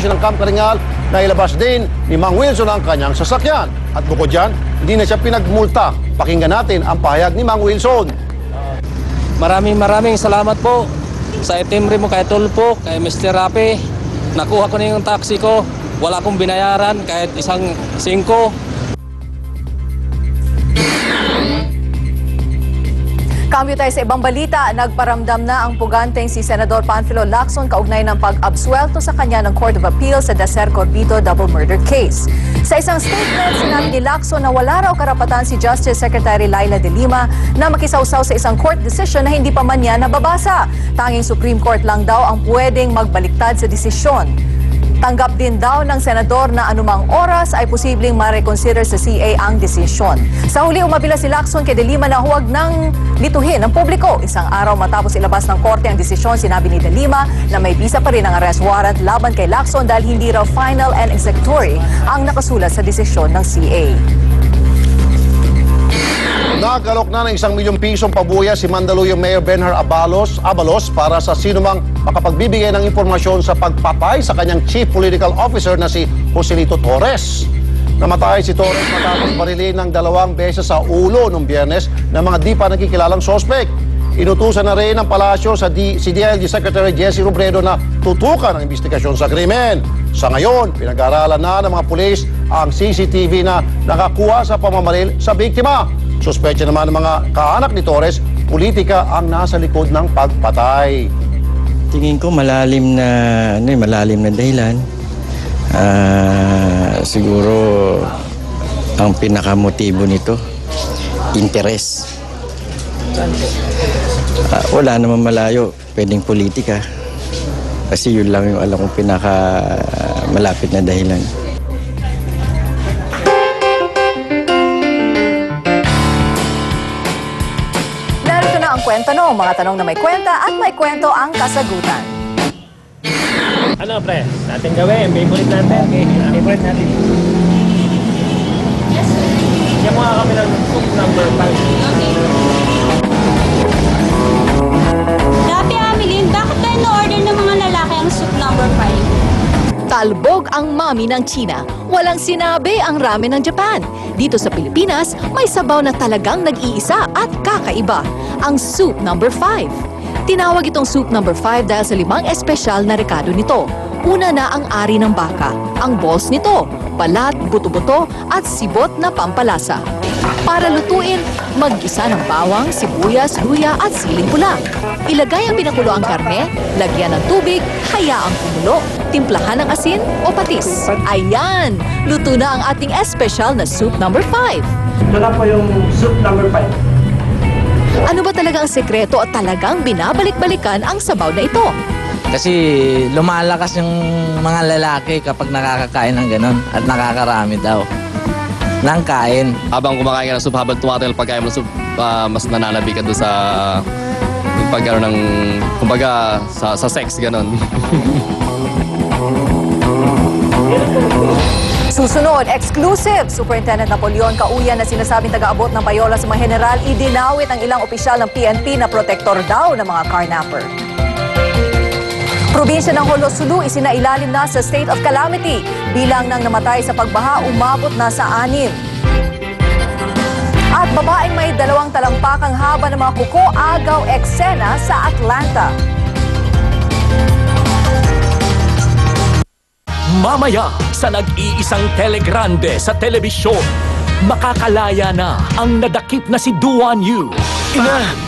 ng Camp Kalingal na ilabas din ni Mang Wilson ang kanyang sasakyan. At bukod dyan, hindi na siya pinagmulta. Pakinggan natin ang pahayag ni Mang Wilson. Maraming salamat po sa itimbre mo kay Tulpo, kay Mr. Rapi. Nakuha ko na yung taxi ko. Wala akong binayaran kahit isang 5. Kambyo tayo sa ibang balita, nagparamdam na ang puganteng si Senador Panfilo Lacson kaugnay ng pag-absuelto sa kanya ng Court of Appeal sa Dacer Corbito double murder case. Sa isang statement, sinabi ni Lacson na wala raw karapatan si Justice Secretary Laila de Lima na makisawsaw sa isang court decision na hindi pa man niya nababasa. Tanging Supreme Court lang daw ang pwedeng magbaliktad sa desisyon. Tanggap din daw ng senador na anumang oras ay posibleng ma-reconsider sa CA ang desisyon. Sa huli, umapila si Lacson kay de Lima na huwag nang lituhin ng publiko. Isang araw matapos ilabas ng korte ang desisyon, sinabi ni de Lima na may bisa pa rin ang arrest warrant laban kay Lacson dahil hindi raw final and executory ang nakasulat sa desisyon ng CA. Nagalok na ng 1 milyong pisong pabuya si Mandaluyong Mayor Benhar Abalos para sa sinumang makapagbibigay ng impormasyon sa pagpatay sa kanyang Chief Political Officer na si Joselito Torres. Namatay si Torres matapos barilin ng 2 beses sa ulo noong Biyernes ng mga di pa nakikilalang sospek. Inutusan na rin ng palasyo si DILG Secretary Jesse Robredo na tutukan ang investigasyon sa krimen. Sa ngayon, pinag-aaralan na ng mga pulis ang CCTV na nakakuha sa pamamaril sa biktima. Suspecha naman ng mga kaanak ni Torres, politika ang nasa likod ng pagpatay. Tingin ko malalim na dahilan. Siguro ang pinakamotibo nito, interes. Wala naman malayo, pwedeng politika. Kasi yun lang yung alam kong pinakamalapit na dahilan. Narito na ang kwento no, mga tanong na may kwenta at may kwento ang kasagutan. Ano pre? Natin gawin, favorite natin. Okay, favorite natin. Yes sir. Yan mga kami ng soup number 5. Okay. Dati Ameline, bakit tayo na-order ng mga lalaki ang soup number 5? Talbog ang mami ng China. Walang sinabi ang ramen ng Japan. Dito sa Pilipinas, may sabaw na talagang nag-iisa at kakaiba. Ang soup number 5. Tinawag itong soup number 5 dahil sa 5 espesyal na rekado nito. Una na ang ari ng baka, ang balls nito, balat, buto-buto at sibot na pampalasa. Para lutuin, mag-isa ng bawang, sibuyas, luya at siling pula. Ilagay ang pinakuloang karne, lagyan ng tubig, hayaang kumulo, timplahan ng asin o patis. Ayan! Luto na ang ating espesyal na soup number 5. Ito na po yung soup number 5. Ano ba talaga ang sekreto at talagang binabalik-balikan ang sabaw na ito? Kasi lumalakas yung mga lalaki kapag nakakakain ng ganon at nakakarami daw ng kain. Habang kumakain ka ng soup, habang tumatagal pagkain mo ng soup, mas nananabi ka doon sa pagkaroon ng, kumbaga, sa sex, ganon. Susunod, exclusive! Superintendent Napoleon Cauyan na sinasabing taga-abot ng payola sa mga general, idinawit ang ilang opisyal ng PNP na protektor daw ng mga carnapper. Probinsya ng Holosulu isinailalim na sa state of calamity. Bilang ng namatay sa pagbaha, umabot na sa 6. At babaeng may 2 talampakang haba ng mga kuko, agaw eksena sa Atlanta. Mamaya sa nag-iisang telegrande sa telebisyon, makakalaya na ang nadakip na si Duan Yu. Ina!